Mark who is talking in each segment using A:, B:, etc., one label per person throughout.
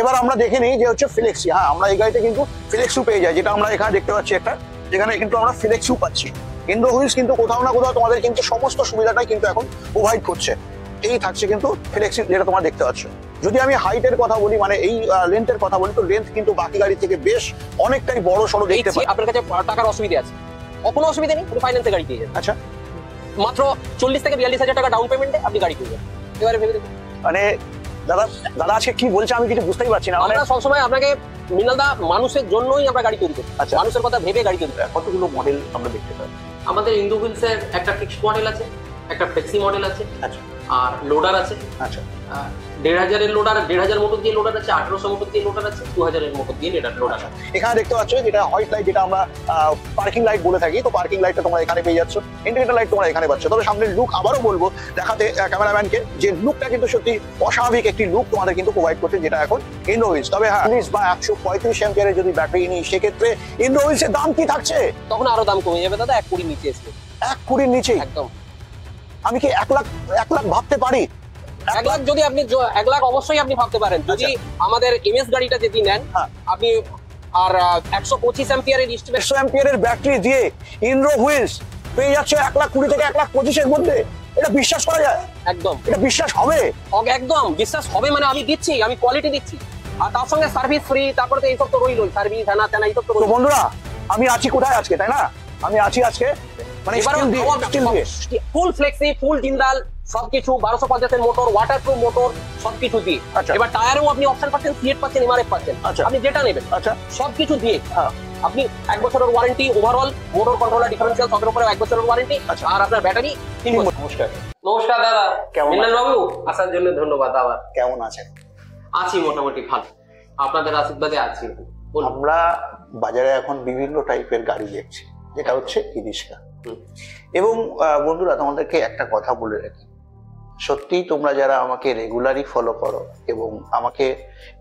A: এবার আমরা দেখে নিই যে হচ্ছে ফ্লেক্সি। হ্যাঁ, আমরা এই গাড়িতে কিন্তু ফ্লেক্সিও পেয়ে যাই, যেটা আমরা এখানে দেখতে পাচ্ছি একটা, যেখানে কিন্তু আমরা ফ্লেক্সিও পাচ্ছি। ইন্ডো হুইলস কিন্তু কোথাও না কোথাও তোমাদের কিন্তু সমস্ত সুবিধাটাই কিন্তু এখন প্রোভাইড করছে। এই থাকছে কিন্তু ফ্লেক্সি, যেটা তোমরা দেখতে পাচ্ছ। যদি আমি হাইটের কথা বলি, মানে এই লেন্থের কথা বলি, তো লেন্থ কিন্তু বাকি গাড়ি থেকে বেশ অনেকটাই বড় সড়ো দেখতে পাচ্ছি।
B: আপনার কাছে টাকার অসুবিধা আছে? কোনো অসুবিধা নেই, পুরো ফাইন্যান্সে গাড়ি পেয়ে যাবেন।
A: আচ্ছা,
B: মাত্র 40 থেকে 42 হাজার টাকা ডাউন পেমেন্টে আপনি গাড়ি পেয়ে যাবেন। এবারে ভেবে দেখুন।
A: মানে দাদা আজকে কি বলছে আমি কিছু বুঝতেই পারছি না।
B: আমরা সবসময় আপনাকে মৃণালদা, মানুষের জন্যই আমরা গাড়ি তৈরি করি।
A: আচ্ছা,
B: মানুষের কথা ভেবে গাড়ি তৈরি করি।
A: কতগুলো মডেল আমরা দেখতে পাই?
B: আমাদের ইন্দো হুইলসের একটা ফিক্সড মডেল আছে, একটা ফ্লেক্সি মডেল আছে,
A: আচ্ছা,
B: আর লোডার আছে।
A: আচ্ছা,
B: 1500 এর লোডার, 1500 মোটর দিয়ে লোডার আছে, 1800 মোটর দিয়ে লোডার আছে, 2000 এর মোটর দিয়ে লোডার আছে।
A: এখানে দেখতে পাচ্ছ যেটা হোয়াইট লাইট, যেটা আমরা পার্কিং লাইট বলে থাকি, তো পার্কিং লাইটটা তোমরা এখানে পেয়ে যাচ্ছ, ইন্ডিকেটর লাইট তোমরা এখানে পাচ্ছ। তবে সামনের লুক আবারও বলবো দেখাতে ক্যামেরাম্যানকে, যে লুকটা কিন্তু সত্যি অস্বাভাবিক একটি লুক তোমাদের কিন্তু প্রোভাইড করছে, যেটা এখন ইন্ডো হুইলস। তবে হ্যাঁ, 40 বা 135 অ্যাম্পিয়ারের যদি ব্যাটারি নিই, সেক্ষেত্রে ইন্ডো হুইলসের দাম কি থাকছে?
B: তখন আরো দাম কমে যাবে দাদা, 1 কোটি নিচে এসে।
A: 1 কোটির নিচে?
B: একদম।
A: আমি কি 1 লাখ ভাবতে পারি?
B: 1 লাখ যদি আপনি 1 লাখ অবশ্যই আপনি ভাবতে পারেন, যদি আমাদের এমএস গাড়িটা যদি নেন আপনি। আর 125 অ্যাম্পিয়ারের
A: 100 অ্যাম্পিয়ারের ব্যাটারি দিয়ে ইন্ডো হুইলস পেয়ে যাচ্ছে 1,20,000 থেকে 1,25,000 এর মধ্যে। এটা বিশ্বাস করা যায়?
B: একদম।
A: এটা বিশ্বাস হবে?
B: একদম বিশ্বাস হবে। মানে আমি দিচ্ছি, আমি কোয়ালিটি দিচ্ছি, আর তার সঙ্গে সার্ভিস ফ্রি। তারপরে তো এইসব তো রইলই, সার্ভিস হ্যানা তেনা এইসব তো।
A: বন্ধুরা, আমি আছি কোথায় আজকে, তাই না? আমি আছি আজকে মানে
B: ফুল ফ্লেক্সি, ফুল জিন্দাল, সবকিছু 1250 এর মোটর, ওয়াটারপ্রুফ মোটর, সবকিছু দিয়ে। এবার টায়ারেও আপনি অপশন পাচ্ছেন, সিএট পাচ্ছেন, এমআরএফ পাচ্ছেন, আপনি যেটা নেবেন।
A: আচ্ছা,
B: সবকিছু দিয়ে আপনি 1 বছরের warranty, overall motor controller differential সবের উপরে 1 বছরের ওয়ারেন্টি, আর আপনার ব্যাটারি 3 বছর।
A: নমস্কার।
B: নমস্কার দাদা,
A: কেমন
B: মৃণাল বাবু? আসার জন্য ধন্যবাদ। আবার
A: কেমন আছেন?
B: আছি মোটামুটি ভালো, আপনাদের আশীর্বাদে আছি।
A: আমরা বাজারে এখন বিভিন্ন টাইপের গাড়ি দেখছি, যেটা হচ্ছে ই-রিক্সা। এবং বন্ধুরা, তোমাদেরকে একটা কথা বলে রাখি, সত্যিই তোমরা যারা আমাকে রেগুলারই ফলো করো এবং আমাকে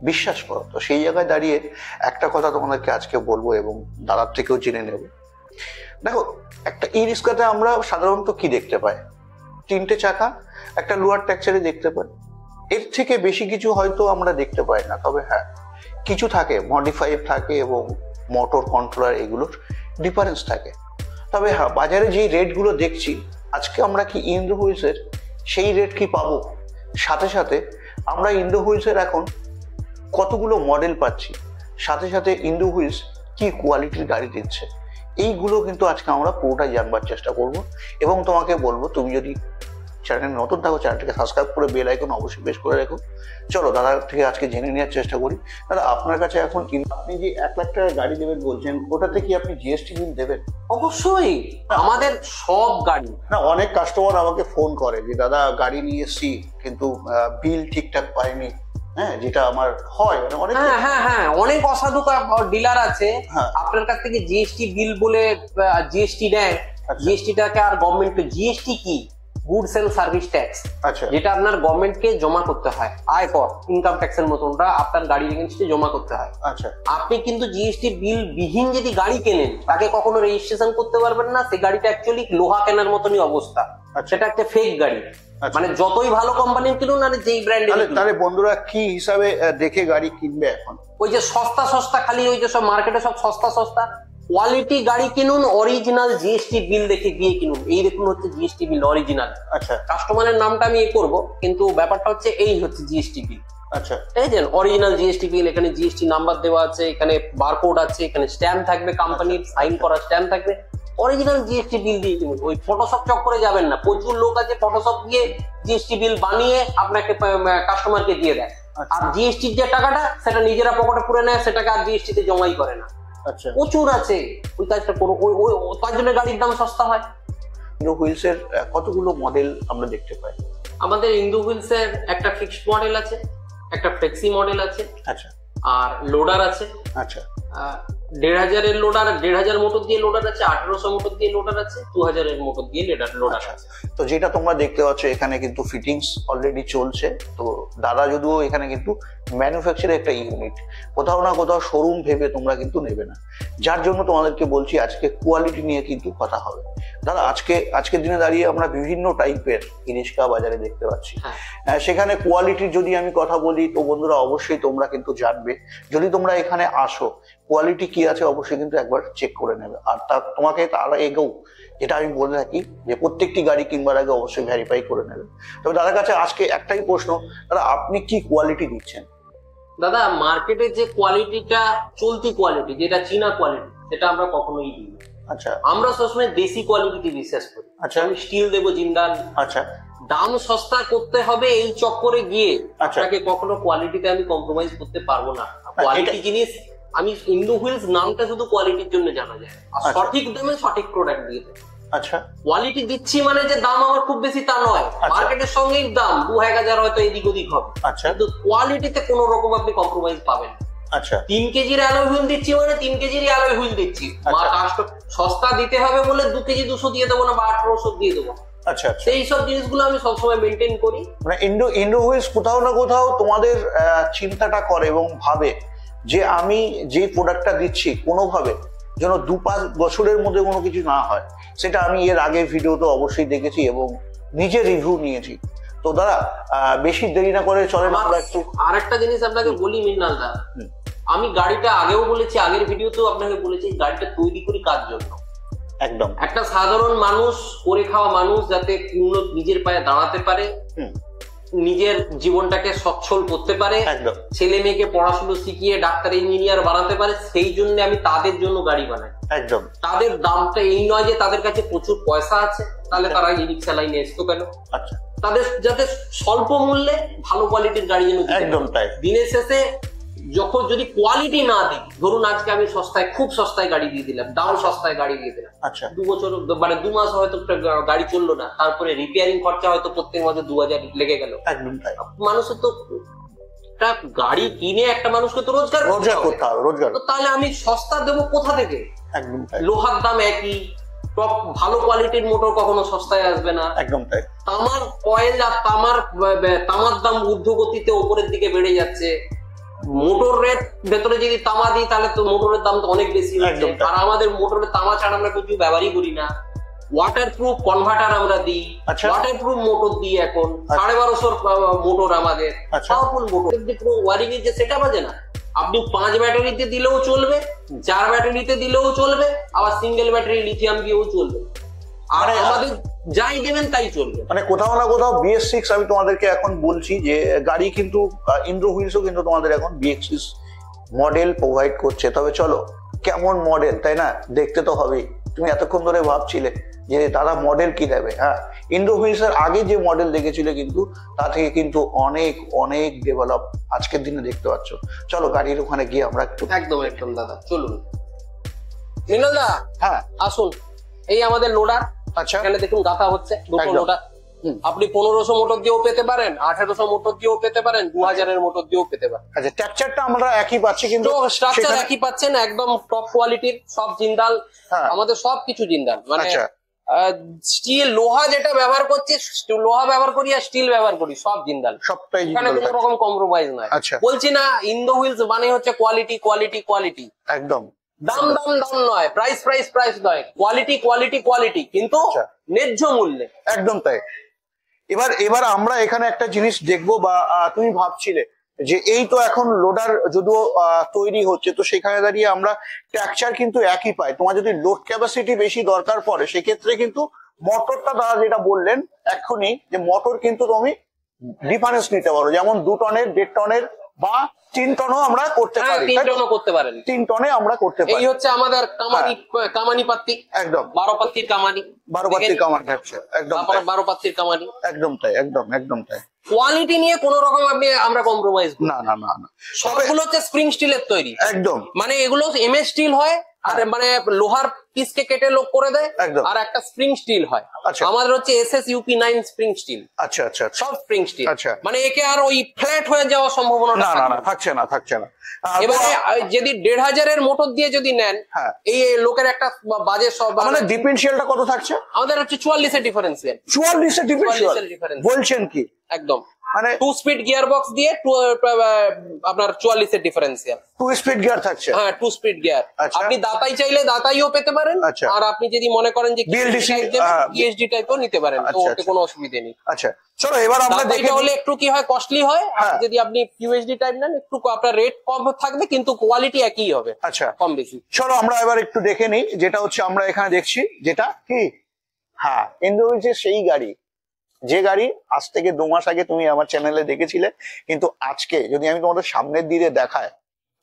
A: বিশ্বাস করো, তো সেই জায়গায় দাঁড়িয়ে একটা কথা তোমাদেরকে আজকে বলবো এবং দাদার থেকেও জেনে নেব। দেখো, একটা ই-রিক্সাতে আমরা সাধারণত কি দেখতে পাই? 3টে চাকা, একটা লোয়ার ট্যাক্সারে দেখতে পাই। এর থেকে বেশি কিছু হয়তো আমরা দেখতে পাই না। তবে হ্যাঁ, কিছু থাকে, মডিফাইড থাকে এবং মোটর কন্ট্রোলার, এগুলোর ডিফারেন্স থাকে। তবে হ্যাঁ, বাজারে যে রেটগুলো দেখছি আজকে, আমরা কি ইন্ডো হুইলসের সেই রেট কি পাবো? সাথে সাথে আমরা ইন্ডো হুইলসের এখন কতগুলো মডেল পাচ্ছি, সাথে সাথে ইন্ডো হুইলস কি কোয়ালিটির গাড়ি দিচ্ছে, এইগুলো কিন্তু আজকে আমরা পুরোটাই জানবার চেষ্টা করব। এবং তোমাকে বলবো, তুমি যদি চ্যানেল নতুন থাকো, চ্যানেলটাকে সাবস্ক্রাইব করে বেল আইকন অবশ্যই প্রেস করে রাখো। চলো দাদার থেকে আজকে জেনে নেওয়ার চেষ্টা করি। দাদা, আপনার কাছে এখন আপনি যে 1 লাখ টাকার গাড়ি দেবেন বলছেন, ওটাতে কি আপনি জিএসটি বিল দেবেন?
B: অবশ্যই, আমাদের সব গাড়ি।
A: না, অনেক কাস্টমার আমাকে ফোন করে যে দাদা গাড়ি নিয়ে এসছি কিন্তু বিল ঠিকঠাক পাইনি। হ্যাঁ, যেটা আমার হয় অনেক।
B: হ্যাঁ, অনেক অসাধু ডিলার আছে আপনার কাছ থেকে জিএসটি বিল বলে জিএসটি নেয়। জিএসটিটাকে আর গভর্নমেন্ট, জিএসটি কি? গুডস এন্ড সার্ভিস ট্যাক্স, যেটা আপনার গভর্নমেন্টকে জমা করতে হয়, আয়কর, ইনকাম ট্যাক্সের মতনটা আপনার গাড়ির এগেইনস্টে জমা করতে হয়।
A: আচ্ছা,
B: আপনি কিন্তু জিএসটি বিল বিহীন যদি গাড়ি কেনেন, তাকে কখনো রেজিস্ট্রেশন করতে পারবেন না। সেই গাড়িটা অ্যাকচুয়ালি লোহা কেনার মতনই অবস্থা। সেটা একটা ফেক গাড়ি। মানে যতই ভালো কোম্পানির কিনুন আর যেই ব্র্যান্ডের।
A: তাহলে বন্ধুরা কি হিসাবে দেখে গাড়ি কিনবে এখন?
B: ওই যে সস্তা সস্তা, খালি ওই যে সব মার্কেটে সব সস্তা সস্তা, কোয়ালিটি গাড়ি কিনুন, অরিজিনাল জিএসটি বিল দেখে গিয়ে কিনুন। এই দেখুন হচ্ছে জিএসটি বিল অরিজিনাল।
A: আচ্ছা,
B: কাস্টমারের নামটা আমি করব, কিন্তু ব্যাপারটা হচ্ছে এই হচ্ছে জিএসটি বিল।
A: আচ্ছা,
B: এই যে অরিজিনাল জিএসটি বিল, এখানে জিএসটি নাম্বার দেওয়া আছে, এখানে বারকোড আছে, এখানে স্ট্যাম্প থাকবে, কোম্পানির সাইন করা স্ট্যাম্প থাকবে। অরিজিনাল জিএসটি বিল দিয়ে কিনুন, ওই ফটোশপ চক্করে যাবেন না। প্রচুর লোক আছে ফটোশপ দিয়ে জিএসটি বিল বানিয়ে আপনাকে কাস্টমারকে দিয়ে দেয়, আর জিএসটির যে টাকাটা সেটা নিজেরা পকেটে পুরে নেয়, সেটাকে আর জিএসটিতে জমাই করে না।
A: আচ্ছা,
B: প্রচুর আছে, ওই কাজটা করো, ওই তার জন্য গাড়ির দাম সস্তা হয়।
A: ইন্ডো হুইলসের কতগুলো মডেল আমরা দেখতে পাই?
B: আমাদের ইন্ডো হুইলসের একটা ফিক্সড মডেল আছে, একটা ফ্লেক্সি মডেল আছে,
A: আচ্ছা,
B: আর লোডার আছে।
A: আচ্ছা,
B: 1500 লোডার, 1500 মোটর দিয়ে লোডার আছে, 1800 মোটর দিয়ে লোডার আছে, 2000 মোটর দিয়ে লোডার আছে।
A: তো যেটা তোমরা দেখতে পাচ্ছ এখানে কিন্তু ফিটিংস অলরেডি চলছে। তো দাদা যদিও এখানে কিন্তু ম্যানুফ্যাকচারের একটা ইউনিট, কোথাও না কোথাও শোরুম ভেবে তোমরা কিন্তু নেবে না, যার জন্য তোমাদেরকে বলছি আজকে কোয়ালিটি নিয়ে কিন্তু কথা হবে। দাদা আজকের দিনে দাঁড়িয়ে আমরা বিভিন্ন টাইপের ইরিশকা বাজারে দেখতে পাচ্ছি, সেখানে কোয়ালিটির যদি আমি কথা বলি তো বন্ধুরা অবশ্যই তোমরা কিন্তু জানবে, যদি তোমরা এখানে আসো কোয়ালিটি কি আছে অবশ্যই কিন্তু একবার চেক করে নেবে। আর তোমাকে তার আগেও যেটা আমি বলে থাকি যে প্রত্যেকটি গাড়ি কিনবার আগে অবশ্যই ভেরিফাই করে নেবে। তবে দাদার কাছে আজকে একটাই প্রশ্ন, দাদা আপনি কি কোয়ালিটি দিচ্ছেন?
B: দাদা মার্কেটে যে কোয়ালিটিটা চলতি কোয়ালিটি, যেটা চীনা কোয়ালিটি, সেটা আমরা কখনোই দিই না।
A: আচ্ছা,
B: আমরা সবসময় দেশি কোয়ালিটিতে বিশ্বাস করি।
A: আচ্ছা,
B: আমি স্টিল দেবো জিন্দাল।
A: আচ্ছা,
B: দাম সস্তা করতে হবে এই চক্করে গিয়ে
A: আচ্ছা,
B: আপনাকে কখনো কোয়ালিটিতে আমি কম্প্রোমাইজ করতে পারবো না। কোয়ালিটি জিনিস, আমি ইন্দো হুইলস নামটা শুধু কোয়ালিটির জন্য জানা যায়, সঠিক দামে সঠিক প্রোডাক্ট দিয়ে দেয়।
A: আচ্ছা,
B: কোয়ালিটি দিচ্ছি মানে যে দাম আমার খুব বেশি তা নয়, মার্কেটের সঙ্গেই দাম 2000 হয়তো এদিক ওদিক হবে,
A: আচ্ছা,
B: কিন্তু কোয়ালিটিতে কোনো রকম আপনি কম্প্রোমাইজ পাবেন না।
A: আচ্ছা,
B: 3 কেজির অ্যালয় হুইল দিচ্ছি মানে 3 কেজির অ্যালয় হুইল দিচ্ছি। সস্তা দিতে হবে বলে 2 কেজি 200 দিয়ে দেবো না বা 1800 দিয়ে দেবো।
A: আচ্ছা,
B: সেই সব জিনিসগুলো আমি সবসময় মেনটেন করি।
A: মানে ইন্ডো হুইলস কোথাও না কোথাও তোমাদের চিন্তাটা করে এবং ভাবে যে আমি যে প্রোডাক্টটা দিচ্ছি কোনোভাবে যেন 2-5 বছরের মধ্যে কোনো কিছু না হয়। সেটা আমি এর আগে ভিডিওতে অবশ্যই দেখেছি এবং নিজে রিভিউ নিয়েছি। তো দাদা বেশি দেরি না করে চলেন আমরা একটু
B: আরেকটা জিনিস আপনাকে বলি মৃণাল দা, আমি গাড়িটা আগেও বলেছি, আগের ভিডিওতেও আপনাকে বলেছি, গাড়িটা তৈরি করি কার জন্য?
A: একদম
B: একটা সাধারণ মানুষ, করে খাওয়া মানুষ যাতে নিজের পায়ে দাঁড়াতে পারে, নিজের জীবনটাকে সচ্ছল করতে পারে, ছেলে মেয়েকে পড়াশুনো শিখিয়ে ডাক্তার ইঞ্জিনিয়ার বানাতে পারে, সেই জন্য আমি তাদের জন্য গাড়ি বানাই।
A: একদম
B: তাদের দামটা এই নয় যে তাদের কাছে প্রচুর পয়সা আছে তাহলে তারা এই রিক্সা লাইনে আসতো কেন।
A: আচ্ছা,
B: তাদের যাতে স্বল্প মূল্যে ভালো কোয়ালিটির গাড়ি যেন
A: একদম তাই।
B: দিনের শেষে যখন যদি কোয়ালিটি না দিই, ধরুন আজকে আমি সস্তায়, খুব সস্তায় গাড়ি দিয়ে দিলাম, দাম সস্তায় গাড়ি দিয়ে দিলাম,
A: আচ্ছা,
B: 2 বছর মানে 2 মাস হয়তো গাড়ি চললো না, তারপরে রিপেয়ারিং খরচা হয়তো প্রত্যেক মাসে 2000 লেগে গেল।
A: একদম তাই।
B: মানুষের তো একটা গাড়ি কিনে একটা মানুষকে তো রোজগার করতে হবে, রোজগার। তাহলে আমি সস্তা দেবো কোথা থেকে?
A: একদম তাই।
B: লোহার দাম একই, ভালো কোয়ালিটির মোটর কখনো সস্তায় আসবে না।
A: একদম তাই।
B: তামার কয়েল আর তামার দাম ঊর্ধ্বগতিতে ওপরের দিকে বেড়ে যাচ্ছে। মোটরের ভেতরে যদি তামা দিই তাহলে তো মোটরের দাম তো অনেক বেশি হচ্ছে, আর আমাদের মোটরের তামা ছাড়া আমরা কিছু ব্যবহারই করি না। ওয়াটার প্রুফ কনভার্টার আমরা দিই, ওয়াটার প্রুফ মোটর দিই এখন 1250 মোটর আমাদের, পাওয়ারফুল মোটর। ওয়ারিং এর যে সেটআপ আছে না, আপনি 5 ব্যাটারিতে দিলেও চলবে, 4 ব্যাটারিতে দিলেও চলবে, আবার সিঙ্গেল ব্যাটারি লিথিয়াম দিয়েও চলবে, আর আমাদের যাই দেবেন তাই চলবে। মানে
A: কোথাও না কোথাও BS6 আমি তোমাদেরকে এখন বলছি যে গাড়ি কিন্তু ইন্ডো হুইলসও কিন্তু তোমাদের এখন BS6 মডেল প্রোভাইড করছে। তবে চলো কেমন মডেল, তাই না, দেখতে তো হবেই। তুমি এতক্ষণ ধরে ভাবছিলে যে দাদা মডেল কি দেবে। হ্যাঁ, ইন্ডো হুইলসের আগে যে মডেল দেখেছিলে কিন্তু তা থেকে কিন্তু অনেক অনেক ডেভেলপ আজকের দিনে দেখতে পাচ্ছ। চলো গাড়ির ওখানে গিয়ে আমরা একটু
B: একদম দাদা চলুন। মৃণাল দা, হ্যাঁ আসুন, এই আমাদের লোডার। আচ্ছা, এখানে দেখুন গাথা হচ্ছে, দুটো লোডার। আপনি 1500 মোটর দিয়েও পেতে পারেন, 1800 মোটর দিয়েও পেতে পারেন, 2000 এর মোটর দিয়েও পেতে পারেন।
A: আচ্ছা, স্ট্রাকচারটা আমরা একই পাচ্ছি, কিন্তু
B: স্ট্রাকচার একই পাচ্ছেন, একদম টপ কোয়ালিটির, সব জিন্দাল, আমাদের সব কিছু জিন্দাল। মানে স্টিল লোহা যেটা ব্যবহার করছি, লোহা ব্যবহার করি আর স্টিল ব্যবহার করি, সব জিন্দাল, সবটাই জিন্দাল, কোনো রকম কম্প্রোমাইজ নাই। বলছি না ইন্দো হুইলস মানে হচ্ছে কোয়ালিটি কোয়ালিটি কোয়ালিটি, একদম দাম দাম দাম নয়, প্রাইস প্রাইস প্রাইস নয়, কোয়ালিটি কোয়ালিটি কোয়ালিটি, কিন্তু ন্যায্য মূল্যে। একদম তাই।
A: এবার আমরা এখানে একটা জিনিস দেখবো, বা তুমি ভাবছিলে যে এই তো এখন লোডার যদিও তৈরি হচ্ছে, তো সেখানে দাঁড়িয়ে আমরা স্ট্রাকচার কিন্তু একই পাই। তোমার যদি লোড ক্যাপাসিটি বেশি দরকার পড়ে সেক্ষেত্রে কিন্তু মোটরটা দ্বারা যেটা বললেন এক্ষুনি, যে মোটর কিন্তু তুমি ডিফারেন্স নিতে পারো, যেমন 2 টনের 1.5 টনের বা 3 টনও আমরা করতে পারি।
B: 3 টনও করতে পারেন,
A: 3 টনে আমরা করতে পারি।
B: এই হচ্ছে আমাদের কামানি পাত্তি, একদম 12 পাত্তির কামানি,
A: 12 পাত্তির কামানি থাকছে, একদম
B: 12 পাত্তির কামানি,
A: একদম তাই, একদম তাই।
B: কোয়ালিটি নিয়ে কোনো রকম আমরা কম্প্রোমাইজ
A: না।
B: সবগুলো হচ্ছে স্প্রিং স্টিলের তৈরি, একদম, মানে এগুলো MS স্টিল হয়, আর মানে লোহার পিসকে কেটে লোক করে দেয়,
A: একদম।
B: আর একটা স্প্রিং স্টিল হয়।
A: আচ্ছা।
B: আমাদের হচ্ছে SSUP9 স্প্রিং স্টিল।
A: আচ্ছা আচ্ছা আচ্ছা।
B: সব স্প্রিং স্টিল।
A: আচ্ছা।
B: মানে একে আর ওই ফ্ল্যাট হয়ে যাওয়ার সম্ভাবনা
A: না না না, থাকছে না থাকছে না।
B: এবারে যদি 1500 মোটর দিয়ে যদি নেন,
A: হ্যাঁ।
B: এই লোকের একটা বাজে সব
A: মানে ডিফারেন্সিয়ালটা কত থাকছে?
B: আমাদের হচ্ছে 44 এর ডিফারেন্সিয়াল।
A: 44 এর ডিফারেন্সিয়াল
B: 44 এর difference।
A: বলছেন কি?
B: একদম।
A: মানে
B: 2 স্পিড গিয়ার বক্স দিয়ে আপনার 44 এর ডিফারেন্সিয়াল।
A: 2 স্পিড গিয়ার থাকছে?
B: হ্যাঁ, 2 স্পিড গিয়ার।
A: আচ্ছা।
B: আপনি দাতাই চাইলে দাতাইও পেতে পারেন,
A: আচ্ছা।
B: আর আপনি যদি মনে করেন যে
A: BLDC,
B: PhD টাইপও নিতে পারেন, তো
A: আচ্ছা,
B: ওতে কোনো অসুবিধা নেই।
A: আচ্ছা চলো এবার আমরা দেখে
B: দাতাইটা হলে একটু কি হয়, কস্টলি হয়। আর
A: হ্যাঁ।
B: যদি আপনি PhD টাইপ নেন, একটু আপনার রেট কম থাকবে, কিন্তু কোয়ালিটি একই হবে।
A: আচ্ছা
B: কম বেশি।
A: চলো আমরা এবার একটু দেখে নিই, যেটা হচ্ছে আমরা এখানে দেখছি, যেটা কি, হ্যাঁ ইন্দ্রহিলসের সেই গাড়ি, যে গাড়ি আজ থেকে 2 মাস আগে তুমি আমার চ্যানেলে দেখেছিলে, কিন্তু আজকে যদি আমি তোমাদের সামনের দিকে দেখাই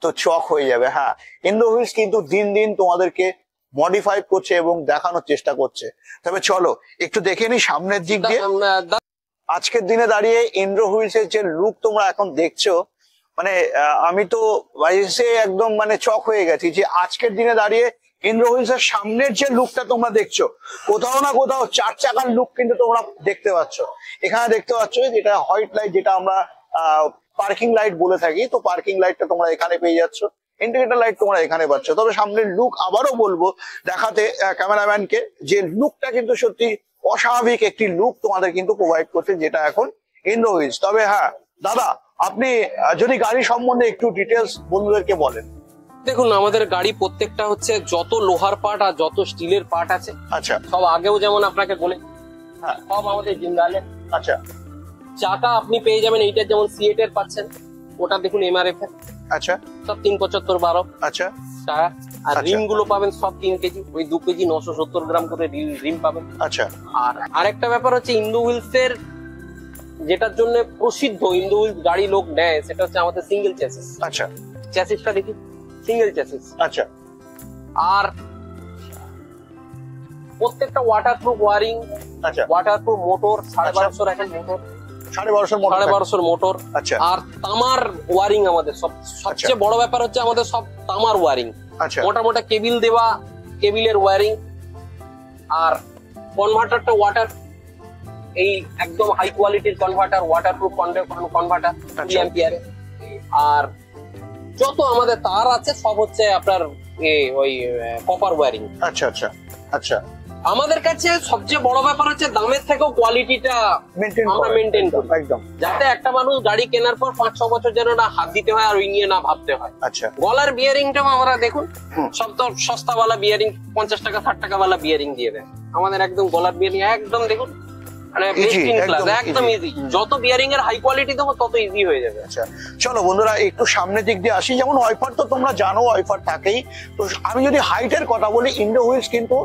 A: তো চক হয়ে যাবে। হ্যাঁ, ইন্দ্রহিলস কিন্তু দিন দিন তোমাদেরকে মডিফাই করছে এবং দেখানোর চেষ্টা করছে। তবে চলো একটু দেখে নিই সামনের দিক দিয়ে। আজকের দিনে দাঁড়িয়ে ইন্দ্রহিলস এর যে লুক তোমরা এখন দেখছো, মানে আমি তো এসে একদম মানে চক হয়ে গেছি যে আজকের দিনে দাঁড়িয়ে ইন্দ্রহিলস এর সামনের যে লুকটা তোমরা দেখছো, কোথাও না কোথাও 4 চাকার লুক কিন্তু তোমরা দেখতে পাচ্ছ। এখানে দেখতে পাচ্ছ যেটা হোয়াইট লাইট, যেটা আমরা পার্কিং লাইট বলে থাকি, তো পার্কিং লাইটটা তোমরা এখানে পেয়ে যাচ্ছ, ইন্ডিকেটর লাইট তোমরা এখানে পাচ্ছ। তবে সামনের লুক আবারও বলবো দেখাতে ক্যামেরাম্যানকে, যে লুকটা কিন্তু সত্যি অস্বাভাবিক একটি লুক তোমাদের কিন্তু প্রোভাইড করছে, যেটা এখন ইন্দ্রহিলস। তবে হ্যাঁ দাদা, আপনি যদি গাড়ি সম্বন্ধে একটু ডিটেলস বন্ধুদেরকে বলেন।
B: দেখুন, আমাদের গাড়ি প্রত্যেকটা হচ্ছে যত লোহার পার্ট আর যত স্টিলের পার্ট আছে,
A: আচ্ছা
B: সব আগেও যেমন আপনাকে বলে,
A: হ্যাঁ
B: সব আমাদের জিন্দালের।
A: আচ্ছা
B: চাকা আপনি পেয়ে যাবেন, এইটার যেমন সিএট এর পাচ্ছেন, ওটা দেখুন MRF এর,
A: আচ্ছা
B: সব 375/12
A: আচ্ছা
B: টায়ার। আর
A: আচ্ছা।
B: রিম গুলো পাবেন সব 3 কেজি, ওই 2 কেজি 970 গ্রাম করে রিম পাবেন।
A: আচ্ছা
B: আর আরেকটা ব্যাপার হচ্ছে ইন্দ্রহিলস এর, যেটার জন্য প্রসিদ্ধ ইন্দ্রহিলস গাড়ি লোক নেয়, সেটা হচ্ছে আমাদের সিঙ্গেল চ্যাসিস।
A: আচ্ছা
B: চ্যাসিসটা দেখি, সিঙ্গেল চ্যাসিস।
A: আচ্ছা
B: আর প্রত্যেকটা ওয়াটারপ্রুফ ওয়ারিং,
A: আচ্ছা
B: ওয়াটারপ্রুফ মোটর, 1250 এখন মোটর,
A: 1250 মোটর।
B: 1250 মোটর।
A: আচ্ছা
B: আর তামার ওয়ারিং আমাদের সবচেয়ে বড় ব্যাপার হচ্ছে আমাদের সব তামার ওয়ারিং।
A: আচ্ছা
B: মোটা মোটা কেবিল দেওয়া, কেবিলের ওয়ারিং। আর কনভার্টারটা ওয়াটার, এই একদম হাই কোয়ালিটির কনভার্টার, ওয়াটারপ্রুফ কনভার্টার 2 অ্যাম্পিয়ারে। আর যত আমাদের তার আছে সব হচ্ছে আপনার ওই কপার ওয়ারিং।
A: আচ্ছা আচ্ছা আচ্ছা
B: আমাদের কাছে সবচেয়ে বড় ব্যাপার হচ্ছে দামের থেকেও কোয়ালিটিটা আমরা মেনটেন করি,
A: একদম,
B: যাতে একটা মানুষ গাড়ি কেনার পর 5-6 বছর যেন না হাত দিতে হয় আর ওই নিয়ে না ভাবতে হয়।
A: আচ্ছা
B: গলার বিয়ারিংটাও আমরা দেখুন, সব তো সস্তা বালা বিয়ারিং, 50 টাকা 60 টাকা বালা বিয়ারিং দিয়ে দেয়। আমাদের একদম গলার বিয়ারিং একদম দেখুন, মানে বেস্ট ইন ক্লাস, একদম ইজি। যত বিয়ারিং এর হাই কোয়ালিটি দেবো তত ইজি হয়ে যাবে।
A: আচ্ছা চলো বন্ধুরা একটু সামনের দিক দিয়ে আসি। যেমন ওয়াইফার তো তোমরা জানো, ওয়াইফার থাকেই। তো আমি যদি হাইটের কথা বলি, ইন্দ্রহিলস কিন্তু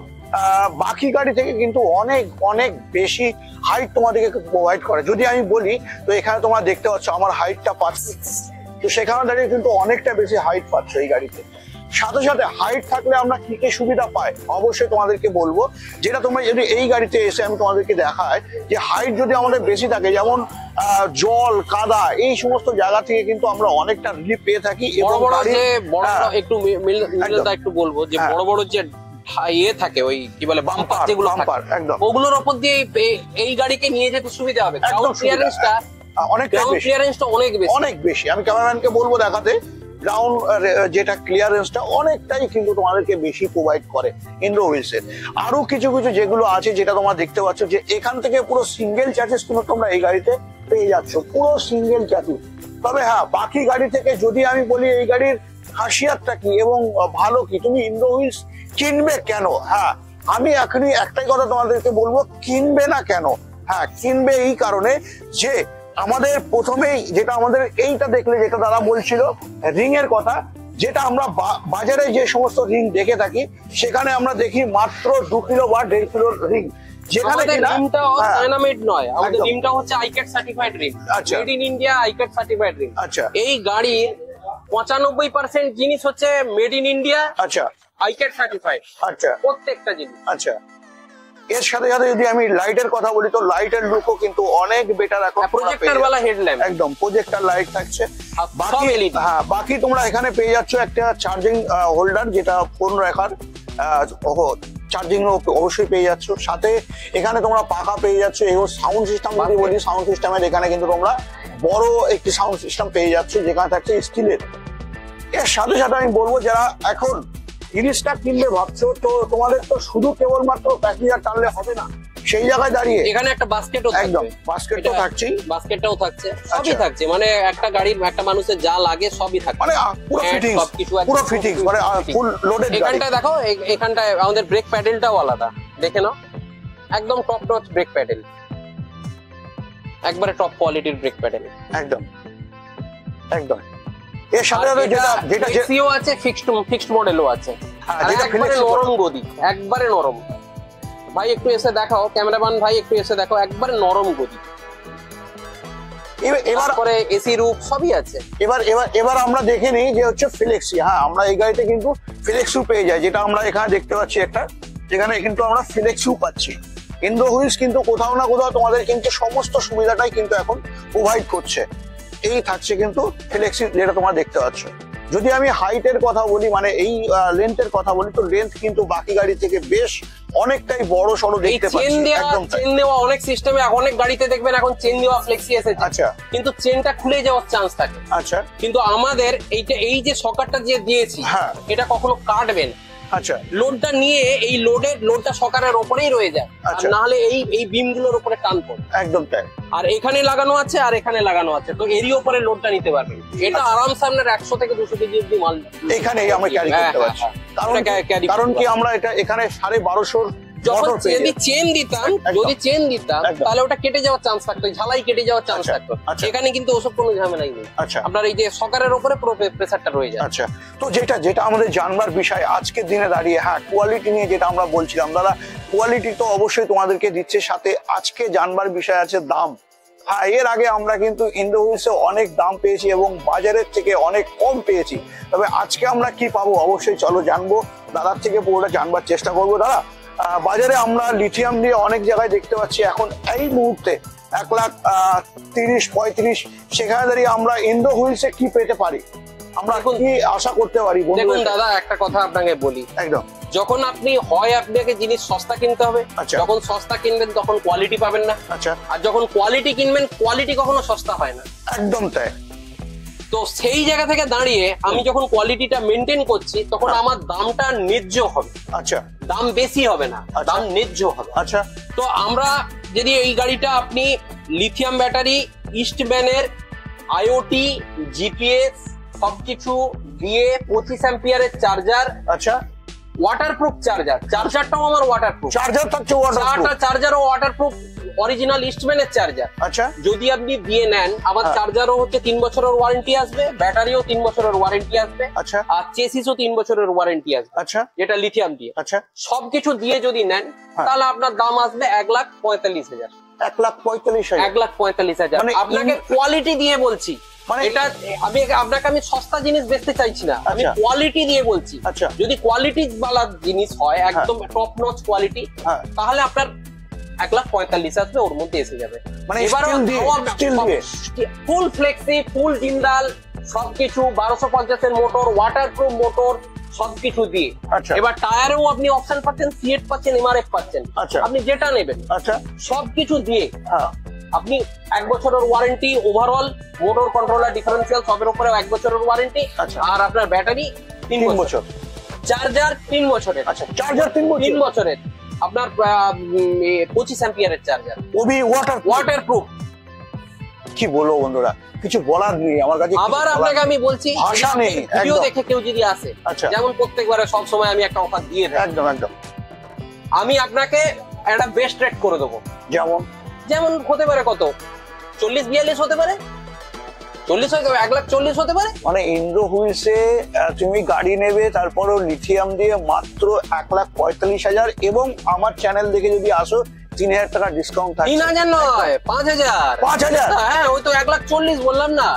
A: বাকি গাড়ি থেকে কিন্তু অনেক অনেক বেশি হাইট তোমাদেরকে প্রোভাইড করে। যদি আমি বলি, তো এখানে তোমরা দেখতে পাচ্ছ আমার হাইটটা 5 ফিট, তো সেখানে দাঁড়িয়ে কিন্তু অনেকটা বেশি হাইট পাচ্ছ এই গাড়িতে। সাথে সাথে হাইট থাকলে আমরা কি কি সুবিধা পাই অবশ্যই তোমাদেরকে বলবো, যেটা তোমরা যদি এই গাড়িতে এসে আমি তোমাদেরকে দেখাই, যে হাইট যদি আমাদের বেশি থাকে, যেমন জল কাদা এই সমস্ত জায়গা থেকে কিন্তু আমরা অনেকটা রিলিফ পেয়ে থাকি।
B: বড় বড় যে একটু মিলটা একটু বলবো, যে বড় বড় যে ইয়ে থাকে, ওই কি বলে বাম্পার, যেগুলো
A: একদম
B: ওগুলোর উপর দিয়ে এই গাড়িকে নিয়ে যেতে সুবিধা হবে। গ্রাউন্ড ক্লিয়ারেন্সটা অনেক বেশি। আমি ক্যামেরাম্যানকে বলবো দেখাতে,
A: গ্রাউন্ড যেটা ক্লিয়ারেন্সটা অনেকটাই কিন্তু তোমাদেরকে বেশি প্রোভাইড করে ইন্দ্রহিলস এর। আরো কিছু কিছু যেগুলো আছে, যেটা তোমরা দেখতে পাচ্ছ, যে এখান থেকে পুরো সিঙ্গেল চ্যাসিস কিন্তু তোমরা এই গাড়িতে পেয়ে যাচ্ছ, পুরো সিঙ্গেল চ্যাসিস। তবে হ্যাঁ, বাকি গাড়ি থেকে যদি আমি বলি এই গাড়ির খাসিয়াতটা কি এবং ভালো কি, তুমি ইন্দ্রহিলস কিনবে কেন? হ্যাঁ, আমি এখনই একটাই কথা তোমাদেরকে বলবো, কিনবে না কেন? হ্যাঁ, কিনবে এই কারণে যে আমাদের প্রথমেই যেটা আমাদের এইটা দেখলে, যেটা দাদা বলছিল রিং এর কথা, যেটা আমরা বাজারে যে সমস্ত রিং দেখে থাকি, সেখানে আমরা দেখি মাত্র 2 কিলো বা 1.5 কিলোর রিং, যেখানে
B: রিমটা ডায়নামাইট নয়, আমাদের রিমটা হচ্ছে ICAT certified rim, made in India ICAT certified rim.
A: আচ্ছা,
B: এই গাড়ির 95% জিনিস হচ্ছে মেড ইন ইন্ডিয়া,
A: আচ্ছা
B: আইক্যাট সার্টিফাইড,
A: আচ্ছা
B: প্রত্যেকটা জিনিস।
A: আচ্ছা, এর সাথে সাথে যদি আমি লাইটের কথা বলি, তো লাইটের লুকও কিন্তু অনেক বেটার। এখন
B: প্রজেক্টর वाला হেডল্যাম্প,
A: একদম প্রজেক্টর লাইট থাকছে। বাকি হ্যাঁ, বাকি তোমরা এখানে পেয়ে যাচ্ছ একটা চার্জিং হোল্ডার, যেটা ফোন রাখার। চার্জিং অবশ্যই পেয়ে যাচ্ছ, সাথে এখানে তোমরা পাখা পেয়ে যাচ্ছ। এবং সাউন্ড সিস্টেম যদি বলি, সাউন্ড সিস্টেমের এখানে কিন্তু তোমরা বড় একটি সাউন্ড সিস্টেম পেয়ে যাচ্ছ, যেখানে থাকছে স্টিলের। এর সাথে সাথে আমি বলবো, যারা এখন ইরিশটা কিনবে ভাবছো, তো তোমাদের তো শুধু কেবলমাত্র প্যাসেঞ্জার টানলে হবে না, সেই জায়গায় দাঁড়িয়ে
B: এখানে একটা বাস্কেটও
A: একদম বাস্কেট তো থাকছেই,
B: বাস্কেটটাও থাকছে, সবই থাকছে, মানে একটা গাড়ির একটা মানুষের যা লাগে সবই থাকছে,
A: মানে পুরো ফিটিংস, পুরো ফিটিংস, মানে ফুল লোডেড গাড়ি।
B: এখানটা দেখো, এখানটায় আমাদের ব্রেক প্যাডেলটাও আলাদা, দেখে নাও, একদম টপ নচ ব্রেক প্যাডেল, একবারে টপ কোয়ালিটির ব্রেক প্যাডেল,
A: একদম একদম। এর সাথে যেটা
B: ফ্লেক্সিও আছে, ফিক্সড মডেলও আছে, একবারে নরম গদি, একবারে নরম। ভাই একটু এসে দেখাও, ক্যামেরাম্যান ভাই একটু এসে দেখো, একবারে নরম গদি। এবার পরে এসি রুফ সবই আছে।
A: এবার আমরা দেখে নিই যে হচ্ছে ফ্লেক্সি। হ্যাঁ, আমরা এই গাড়িতে কিন্তু ফ্লেক্সিও পেয়ে যাই, যেটা আমরা এখানে দেখতে পাচ্ছি একটা, যেখানে কিন্তু আমরা ফ্লেক্সিও পাচ্ছি। ইন্দ্র হুইলস কিন্তু কোথাও না কোথাও তোমাদের কিন্তু সমস্ত সুবিধাটাই কিন্তু এখন প্রোভাইড করছে। এই থাকছে কিন্তু ফ্লেক্সি, যেটা তোমরা দেখতে পাচ্ছ। যদি আমি হাইটের কথা বলি, মানে এই লেন্থের কথা বলি, তো লেন্থ কিন্তু বাকি গাড়ি থেকে বেশ অনেকটাই বড় সড়ো দেখতে পাচ্ছি।
B: চেন দেওয়া অনেক সিস্টেমে, অনেক গাড়িতে দেখবেন এখন চেন দেওয়া ফ্লেক্সি এসেছে।
A: আচ্ছা,
B: কিন্তু চেনটা খুলে যাওয়ার চান্স থাকে।
A: আচ্ছা, কিন্তু
B: আমাদের এই যে সকারটা যে দিয়েছি, এটা কখনো কাটবেন।
A: আচ্ছা,
B: লোডটা নিয়ে এই লোডটা সকারের উপরেই রয়ে যায়, না হলে এই বিমগুলোর উপরে টান পড়ে।
A: একদম তাই।
B: আর এখানে লাগানো আছে, আর এখানে লাগানো আছে, তো এরই উপরে লোডটা নিতে পারবেন। এটা আরামসে আপনার 100 থেকে 200 কেজি অব্দি মাল
A: এখানেই আমরা ক্যারি করতে পারছি। কারণ কি আমরা এটা এখানে 1250
B: যখন যদি চেন দিতাম তাহলে ওটা কেটে যাওয়ার চান্স থাকতো, ঝালাই কেটে যাওয়ার চান্স থাকতো। এখানে কিন্তু ওসব কোনো ঝামেলাই নেই। আপনার এই যে সকারের উপরে পুরো প্রেসারটা রয়ে যায়।
A: আচ্ছা, তো যেটা আমাদের জানবার বিষয় আজকের দিনে দাঁড়িয়ে, হ্যাঁ, কোয়ালিটি নিয়ে যেটা আমরা বলছিলাম, দাদা কোয়ালিটি তো অবশ্যই তোমাদেরকে দিচ্ছে, সাথে আজকে জানবার বিষয় আছে দাম। হ্যাঁ, এর আগে আমরা কিন্তু ইন্দ্র হুইলসে অনেক দাম পেয়েছি এবং বাজারের থেকে অনেক কম পেয়েছি। তবে আজকে আমরা কি পাবো অবশ্যই চলো জানবো, দাদার থেকে পুরোটা জানবার চেষ্টা করবো। দাদা, বাজারে আমরা লিথিয়াম দিয়ে অনেক জায়গায় দেখতে পাচ্ছি এখন এই মুহূর্তে 1,30,35, সেখানে দাঁড়িয়ে আমরা ইন্দ্র হুইলসে কি পেতে পারি, আমরা কি আশা করতে পারি?
B: দেখুন দাদা, একটা কথা আপনাকে বলি,
A: একদম,
B: যখন আপনাকে জিনিস সস্তা কিনতে হবে, যখন সস্তা কিনবেন তখন কোয়ালিটি পাবেন না।
A: আচ্ছা,
B: আর যখন কোয়ালিটি কিনবেন, কোয়ালিটি কখনো সস্তা হয় না।
A: একদম তাই।
B: তো সেই জায়গা থেকে দাঁড়িয়ে আমি যখন কোয়ালিটিটা মেনটেন করছি, তখন আমার দামটা ন্যায্য হবে।
A: আচ্ছা,
B: দাম বেশি হবে না, দাম ন্যায্য হবে।
A: আচ্ছা,
B: তো আমরা যদি এই গাড়িটা আপনি লিথিয়াম ব্যাটারি, ইস্টম্যানের আইওটি, জিপিএস সবকিছু দিয়ে 25 অ্যাম্পিয়ারের চার্জার,
A: আচ্ছা,
B: ওয়াটারপ্রুফ চার্জারটাও আমার ওয়াটারপ্রুফ
A: চার্জার থাকছে,
B: চার্জারও ওয়াটারপ্রুফ, অরিজিনাল ইস্টম্যানের চার্জার।
A: আচ্ছা,
B: যদি আপনি দিয়ে নেন, আমার চার্জারও হচ্ছে 3 বছরের ওয়ারেন্টি আসবে, ব্যাটারিও 3 বছরের ওয়ারেন্টি আসবে,
A: আচ্ছা,
B: আর চেসিসও 3 বছরের ওয়ারেন্টি আসবে,
A: আচ্ছা,
B: যেটা লিথিয়াম দিয়ে।
A: আচ্ছা,
B: সবকিছু দিয়ে যদি নেন, তাহলে আপনার দাম আসবে 1,45,000।
A: 1,45,000,
B: 1,45,000। আপনাকে কোয়ালিটি দিয়ে বলছি, এটা আপনাকে আমি সস্তা জিনিস বেচতে চাইছি না, আমি কোয়ালিটি দিয়ে বলছি। যদি কোয়ালিটি বালা জিনিস হয়, একদম টপ নচ কোয়ালিটি, তাহলে আপনার 1,45,000 আসবে, ওর মধ্যে এসে যাবে। এবার ফুল ফ্লেক্সি, ফুল জিন্দাল সবকিছু, 1250 এর মোটর, ওয়াটারপ্রুফ মোটর সবকিছু দিয়ে। এবার টায়ারেও আপনি অপশন পাচ্ছেন, সিএট পাচ্ছেন, এমআরএফ পাচ্ছেন, আপনি যেটা নেবেন সবকিছু দিয়ে আপনি 1 বছরের warranty, overall motor controller, differential সবের উপরে 1 বছরের ওয়ারেন্টি, আর আপনার ব্যাটারি 3 বছর, চার্জার 3 বছরের।
A: আচ্ছা, চার্জার 3
B: বছরের, আপনার 25 অ্যাম্পিয়ারের চার্জার,
A: ওবি
B: ওয়াটারপ্রুফ।
A: কি বলবো বন্ধুরা, কিছু বলার নেই আমার কাছে।
B: আবার আপনাকে আমি বলছি,
A: ভাষা নেই।
B: ভিডিও দেখে কেউ যদি আসে, যেমন প্রত্যেকবারে সব সময় আমি একটা অফার দিয়ে দেই,
A: একদম একদম,
B: আমি আপনাকে একটা বেস্ট রেট করে দেবো। যেমন হতে পারে কত, 40-42 হতে পারে, 40 হতে পারে, 1,40,000 হতে পারে।
A: মানে ইন্দ্র হুইলসে তুমি গাড়ি নেবে, তারপরও লিথিয়াম দিয়ে মাত্র 1,45,000, এবং আমার চ্যানেল দেখে যদি আসো 3,000 টাকা ডিসকাউন্ট থাকছে।
B: 3,000 নয়, 5,000।
A: 5,000?
B: হ্যাঁ, ওই তো 1,40,000 বললাম না।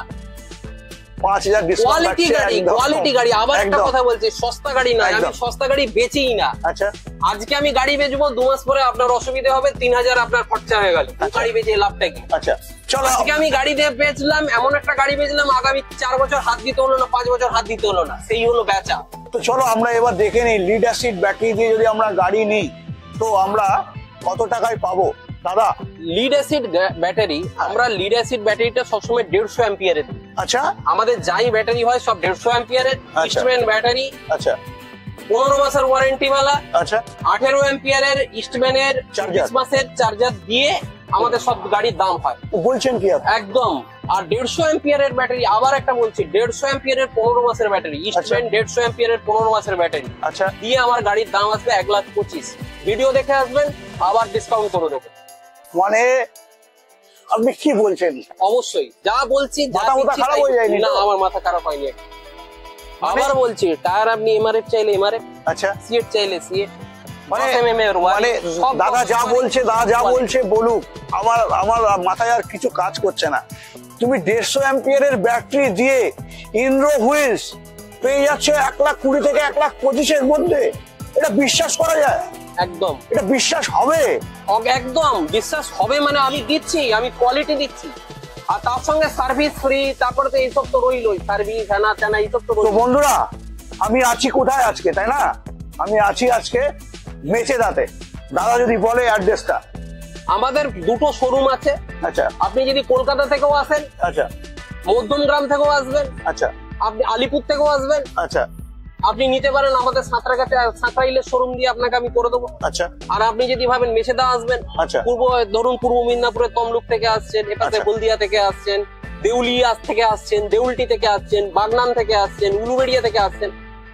A: 5,000 ডিসকাউন্ট থাকছে।
B: কোয়ালিটি গাড়ি। আবার একটা কথা বলছি, সস্তা গাড়ি নয়, আমি সস্তা গাড়ি বেচিই না।
A: আচ্ছা,
B: আজকে আমি গাড়ি বেচবো, 2 মাস পরে আপনার অসুবিধা হবে, 3,000 আপনার খরচা হয়ে গেল, গাড়ি বেচে লাভটা কি?
A: আচ্ছা, চলো,
B: আজকে আমি গাড়ি দিয়ে বেচলাম, এমন একটা গাড়ি বেচলাম, আগামী 4 বছর হাত দিতে হলো না, 5 বছর হাত দিতে হলো না, সেই হলো বেচা।
A: তো চলো আমরা এবার দেখে নিই লিড অ্যাসিড ব্যাটারি দিয়ে যদি আমরা গাড়ি নিই তো আমরা কত টাকায় পাবো দাদা?
B: লিড অ্যাসিড ব্যাটারি, আমরা লিড অ্যাসিড ব্যাটারিটা সবসময় 150 অ্যাম্পিয়ারের।
A: আচ্ছা,
B: আমাদের যাই ব্যাটারি হয় সব 150 অ্যাম্পিয়ারের। ইস্টম্যান ব্যাটারি,
A: আচ্ছা
B: 15 মাসের ওয়ারেন্টি वाला,
A: আচ্ছা
B: 18 অ্যাম্পিয়ারের ইস্টম্যানের 20 মাসের চার্জার দিয়ে আমাদের সব গাড়ির দাম হয়।
A: বলছেন কি আপনি?
B: একদম। আর 150 অ্যাম্পিয়ারের ব্যাটারি, আবার একটা বলছি, 150 অ্যাম্পিয়ারের 15 মাসের ব্যাটারি, ইস্টম্যান 150 অ্যাম্পিয়ারের 15 মাসের ব্যাটারি
A: আচ্ছা
B: দিয়ে আমার গাড়ির দাম আসবে 1,25,000। ভিডিও দেখে আসবেন, আবার ডিসকাউন্ট করে দেবো।
A: মানে আপনি কি বলছেন?
B: অবশ্যই যা বলছি, যা
A: মাথা
B: দিচ্ছি
A: খারাপ
B: তাই।
A: হয়ে যায়নি
B: না,
A: তো?
B: আমার মাথা খারাপ হয়নি।
A: মানে-
B: আবার বলছি, টায়ার আপনি এমআরএফ চাইলে এমআরএফ,
A: আচ্ছা
B: সিএট চাইলে সিএট,
A: মানে
B: মানে
A: দাদা যা বলছে, দাদা যা বলছে বলুক, আমার আমার মাথায় আর কিছু কাজ করছে না। তুমি 150 অ্যাম্পিয়ারের ব্যাটারি দিয়ে ইন্দ্র হুইলস পেয়ে যাচ্ছ 1,20,000 থেকে 1,25,000 মধ্যে। এটা বিশ্বাস করা যায়?
B: একদম
A: এটা বিশ্বাস হবে?
B: একদম বিশ্বাস হবে। মানে আমি দিচ্ছি, আমি কোয়ালিটি দিচ্ছি, আর তার সঙ্গে সার্ভিস ফ্রি। তারপরে তো এইসব তো রইলই, সার্ভিস হ্যানা ত্যানা এইসব তো
A: তো
B: রইল।
A: বন্ধুরা, আমি আছি কোথায় আজকে, তাই না? আমি আছি আজকে মেচেদাতে। দাদা যদি বলে অ্যাড্রেসটা।
B: আমাদের দুটো শোরুম আছে।
A: আচ্ছা
B: আপনি যদি কলকাতা থেকেও আসেন,
A: আচ্ছা
B: মধ্যমগ্রাম থেকেও আসবেন,
A: আচ্ছা
B: আপনি আলিপুর থেকেও আসবেন,
A: আচ্ছা
B: আপনি নিতে পারেন আমাদের সাঁতরাগাছে, সাঁতরাইলের শোরুম দিয়ে আপনাকে আমি করে দেবো।
A: আচ্ছা
B: আর আপনি যদি ভাবেন মেছেদা আসবেন,
A: আচ্ছা
B: ধরুন পূর্ব মিদনাপুরের তমলুক থেকে আসছেন, এপাশে
A: আচ্ছা।
B: হলদিয়া থেকে আসছেন, দেউলিয়া থেকে আসছেন, দেউলটি থেকে আসছেন, বাগনান থেকে আসছেন, উলুবেড়িয়া থেকে আসছেন,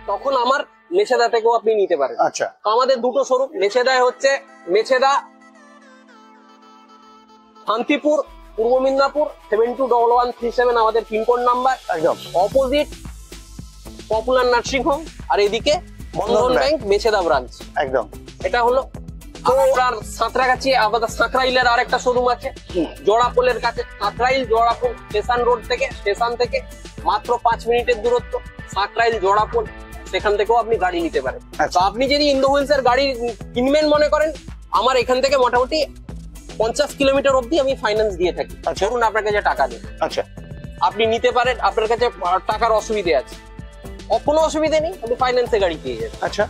B: তখন আমার মেছেদা থেকেও আপনি নিতে পারেন।
A: আচ্ছা
B: তো আমাদের দুটো শোরুম। মেছেদায় হচ্ছে মেছেদা শান্তিপুর, পূর্ব মিদনাপুর 721137 আমাদের পিনকোড নাম্বার,
A: একদম
B: অপোজিট পপুলার নার্সিং হোম, আর এদিকে বন্ধন ব্যাংক মেছেদা ব্রাঞ্চ।
A: একদম।
B: এটা হলো আপনার সাঁতরাগাছি। আমাদের সাঁতরাইলের আরেকটা শোরুম আছে জোড়াপোলের কাছে। সাঁতরাইল জোড়াপোল স্টেশন থেকে মাত্র 5 মিনিটের দূরত্ব। সাঁতরাইল জোড়াপোল, সেখান থেকেও আপনি গাড়ি নিতে পারেন। তো আপনি যদি ইন্দো হুইলস এর গাড়ি কিনবেন মনে করেন, আমার এখান থেকে মোটামুটি 50 কিলোমিটার অব্দি আমি ফাইন্যান্স দিয়ে থাকি। ধরুন আপনার কাছে টাকা নেই,
A: আচ্ছা
B: আপনি নিতে পারেন, আপনার কাছে টাকার অসুবিধে আছে, কোনো অসুবিধে নেই, আপনি ফাইন্যান্সে গাড়ি পেয়ে যাবেন।
A: আচ্ছা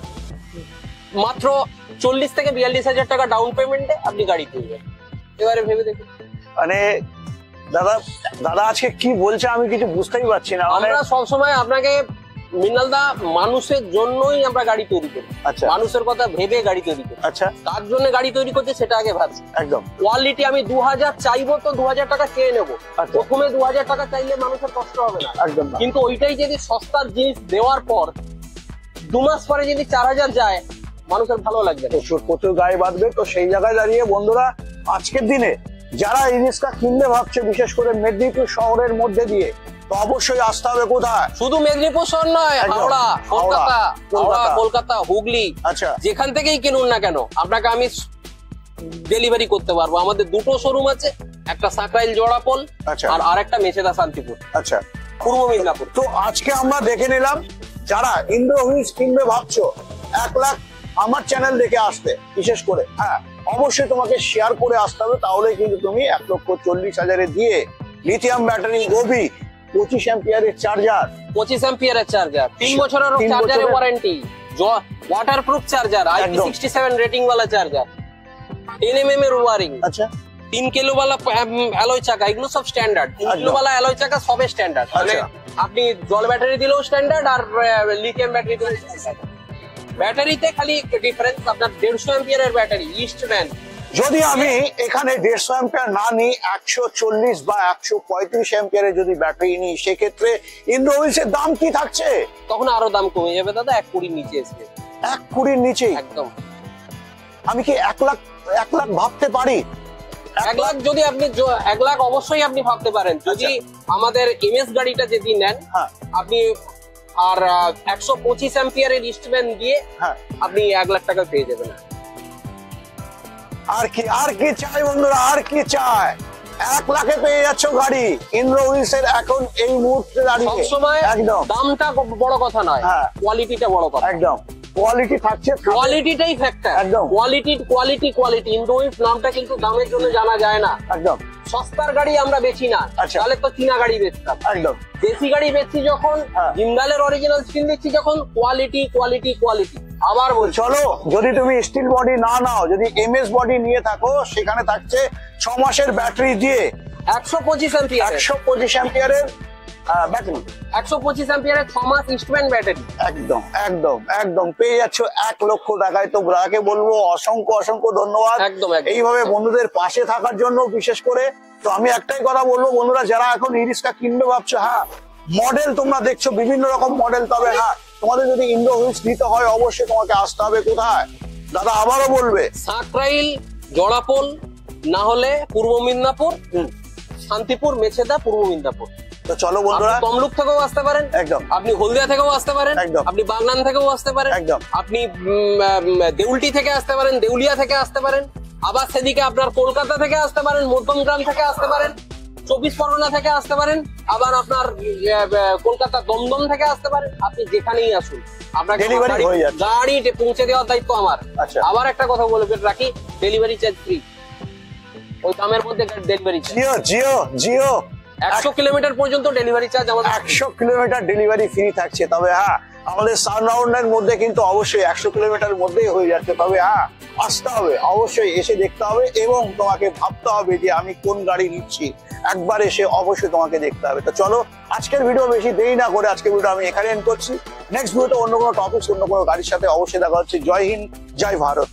B: মাত্র 40 থেকে 42,000 টাকা ডাউন পেমেন্টে আপনি গাড়ি পেয়ে যাবেন। এবারে ভেবে দেখুন।
A: মানে দাদা দাদা আজকে কি বলছে আমি কিছু বুঝতেই পারছি না। মানে
B: আমরা সবসময় আপনাকে মৃণালদা, মানুষের জন্যই আমরা গাড়ি তৈরি করি।
A: আচ্ছা
B: মানুষের কথা ভেবে গাড়ি তৈরি করি।
A: আচ্ছা
B: তার জন্য গাড়ি তৈরি করছে, সেটা আগে ভাবছি।
A: একদম।
B: কোয়ালিটি আমি 2000 চাইবো তো 2000 টাকা চেয়ে নেবো।
A: আচ্ছা।
B: প্রথমে 2000 টাকা চাইলে মানুষের কষ্ট হবে না,
A: একদম না।
B: কিন্তু ওইটাই যদি সস্তার জিনিস দেওয়ার পর 2 মাস পরে যদি 4000 যায়, মানুষের ভালো লাগবে না।
A: প্রচুর গায়ে বাঁধবে। তো সেই জায়গায় দাঁড়িয়ে বন্ধুরা, আজকের দিনে যারা এই জিনিসটা কিনতে ভাবছে, বিশেষ করে মেদিনীপুর শহরের মধ্যে দিয়ে, তো অবশ্যই আসতে হবে কোথায়?
B: শুধু মেদিনীপুর শহর নয়,
A: একদম।
B: হাওড়া, কলকাতা, হুগলি,
A: আচ্ছা
B: যেখান থেকেই কিনুন না কেন, আপনাকে আমি ডেলিভারি করতে পারবো। আমাদের দুটো শোরুম আছে, একটা সাঁকরাইল জোড়াপোল
A: আচ্ছা
B: আর আরেকটা মেছেদা শান্তিপুর,
A: আচ্ছা।
B: পূর্ব মিদনাপুর।
A: তো আজকে আমরা দেখে নিলাম, যারা ইন্দ্র হুইলস কিনবে ভাবছো, 1 লাখ আমার চ্যানেল দেখে আসতে, বিশেষ করে হ্যাঁ অবশ্যই তোমাকে শেয়ার করে আসতে হবে, তাহলে কিন্তু তুমি 1,40,000 দিয়ে লিথিয়াম ব্যাটারি গভি 25 অ্যাম্পিয়ারের চার্জার,
B: 25 অ্যাম্পিয়ারের চার্জার, 3 বছরের
A: 3
B: চার্জারের
A: বছরের-
B: ওয়ারেন্টি, ওয়াটারপ্রুফ চার্জার,
A: একদম।
B: IP67 রেটিং वाला চার্জার, 10 mm এর ওয়ারিং,
A: আচ্ছা
B: 3 কিলো वाला অ্যালয় চাকা, এগুলো সব স্ট্যান্ডার্ড। 3 কিলো
A: একদম।
B: वाला অ্যালয় চাকা সবে স্ট্যান্ডার্ড। মানে
A: আচ্ছা।
B: আপনি জল ব্যাটারি দিলেও স্ট্যান্ডার্ড, আর লিথিয়াম ব্যাটারি দিলেও স্ট্যান্ডার্ড। ব্যাটারিতে খালি ডিফারেন্স, আপনার 150 অ্যাম্পিয়ারের ব্যাটারি ইস্টম্যান।
A: যদি আমি এখানে 150 অ্যাম্পিয়ার না নিই, 140 বা 135 অ্যাম্পিয়ারের যদি ব্যাটারি নিই, সেক্ষেত্রে ইন্দ্র হুইলসের দাম কি থাকছে?
B: তখন আরো দাম কমে যাবে দাদা, 1,20,000 নিচে আসবে।
A: 1,20,000 নিচেই?
B: একদম।
A: আমি কি 1 লাখ ভাবতে পারি?
B: 1 লাখ যদি আপনি 1 লাখ অবশ্যই আপনি ভাবতে পারেন, যদি আমাদের এমএস গাড়িটা যদি নেন,
A: হ্যাঁ
B: আপনি আর 125 অ্যাম্পিয়ারের ইস্টম্যান দিয়ে
A: হ্যাঁ।
B: আপনি 1 লাখ টাকা পেয়ে যাবেন।
A: আর কি চাই বন্ধুরা, আর কি চাই? 1 লাখে পেয়ে যাচ্ছ গাড়ি ইন্দ্র হুইলসের এখন এই মুহূর্তে দাঁড়িয়ে।
B: সবসময়
A: একদম
B: দামটা বড় কথা নয়,
A: হ্যাঁ।
B: কোয়ালিটিটা বড় কথা।
A: একদম। কোয়ালিটি থাকছে।
B: কোয়ালিটিটাই ফ্যাক্টর,
A: একদম।
B: কোয়ালিটি। ইন্দোইফ নামটা কিন্তু দামের জন্য জানা যায় না।
A: একদম
B: সস্তার গাড়ি আমরা বেচি না,
A: আচ্ছা।
B: তাহলে তো চীনা গাড়ি বেচতাম।
A: একদম
B: দেশি গাড়ি বেচছি যখন,
A: হ্যাঁ।
B: জিন্দালের অরিজিনাল স্টিল দিচ্ছি যখন, কোয়ালিটি। আবার বলছি,
A: চলো, যদি তুমি স্টিল বডি না নাও, যদি এমএস বডি নিয়ে থাকো, সেখানে থাকছে 6 মাসের ব্যাটারি দিয়ে
B: 125 অ্যাম্পিয়ার,
A: 125 অ্যাম্পিয়ারের ব্যাটারি,
B: 125 অ্যাম্পিয়ারের 6 মাস ইস্টম্যান ব্যাটারি।
A: একদম একদম একদম পেয়ে যাচ্ছ 1 লক্ষ টাকায়। তো গ্রাহকে বলবো অসংখ্য ধন্যবাদ
B: একদম।
A: এইভাবে বন্ধুদের পাশে থাকার জন্য। বিশেষ করে তো আমি একটাই কথা বলবো বন্ধুরা, যারা এখন ই-রিক্সা কিনবে ভাবছো, হ্যাঁ মডেল তোমরা দেখছো বিভিন্ন রকম মডেল, তবে হ্যাঁ তোমাদের যদি ইন্ডো হুইলস নিতে হয় অবশ্যই তোমাকে আসতে হবে কোথায় দাদা, আবারও বলবে?
B: সাকরাইল, জড়াপোল, না হলে পূর্ব মিদনাপুর, শান্তিপুর, মেছেদা, পূর্ব মিদনাপুর।
A: তো চলো বন্ধুরা,
B: আপনি তমলুক থেকেও আসতে পারেন,
A: একদম
B: আপনি হলদিয়া থেকেও আসতে পারেন,
A: একদম।
B: আপনি বাগনান থেকেও আসতে পারেন,
A: একদম।
B: আপনি দেউলটি থেকে আসতে পারেন, দেউলিয়া থেকে আসতে পারেন, আবার সেদিকে আপনার কলকাতা থেকে আসতে পারেন, মধ্যমগ্রাম থেকে আসতে পারেন, 24 পরগনা থেকে আসতে পারেন, আবার আপনার কলকাতা দমদম থেকে আসতে পারেন। আপনি যেখানেই আসুন, আপনাকে
A: Delivery হয়ে যাচ্ছে।
B: গাড়ি পৌঁছে দেওয়ার দায়িত্ব আমার।
A: আচ্ছা।
B: আবার একটা কথা বলে রাখি, ডেলিভারি চার্জ ফ্রি, ওই দামের মধ্যে ডেলিভারি চার্জ।
A: জিও
B: 100 কিলোমিটার পর্যন্ত ডেলিভারি চার্জ আমাদের।
A: 100 কিলোমিটার ডেলিভারি ফ্রি থাকছে। তবে হ্যাঁ আমাদের সানরাউন্ডের মধ্যে কিন্তু অবশ্যই 100 কিলোমিটার মধ্যেই হয়ে যাচ্ছে। তবে হ্যাঁ আসতে হবে, অবশ্যই এসে দেখতে হবে এবং তোমাকে ভাবতে হবে যে আমি কোন গাড়ি নিচ্ছি। একবার এসে অবশ্যই তোমাকে দেখতে হবে। তো চলো, আজকের ভিডিও বেশি দেরি না করে আজকের ভিডিও আমি এখানে এন্ড করছি। নেক্সট ভিডিওতে অন্য কোনো টপিক, অন্য কোনো গাড়ির সাথে অবশ্যই দেখা হচ্ছে। জয় হিন্দ, জয় ভারত।